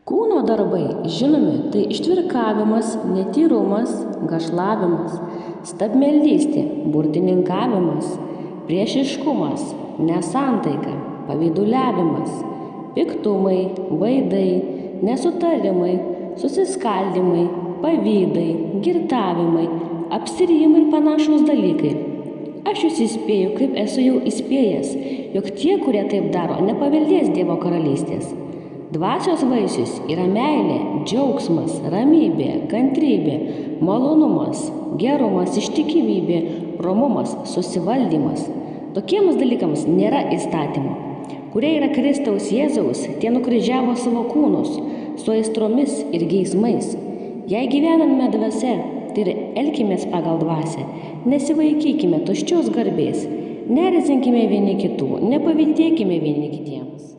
Kūno darbai žinomi – tai ištvirkavimas, netyrumas, gašlavimas, stabmeldystė, burtininkavimas, priešiškumas, nesantaika, pavyduliavimas, piktumai, vaidai, nesutarimai, susiskaldymai, pavydai, girtavimai, apsirijimai ir panašūs dalykai. Aš jūs įspėju, kaip esu jau įspėjęs, jog tie, kurie taip daro, nepaveldės Dievo karalystės. Dvasios vaisius yra meilė, džiaugsmas, ramybė, kantrybė, malonumas, gerumas, ištikimybė, romumas, susivaldymas. Tokiems dalykams nėra įstatymo. Kurie yra Kristaus Jėzaus, tie nukryžiavo savo kūnus su aistromis ir geismais. Jei gyvename dvasia, tai ir elkimės pagal dvasią, nesivaikykime tuščios garbės, neerzinkime vieni kitų, nepavydėkime vieni kitiems.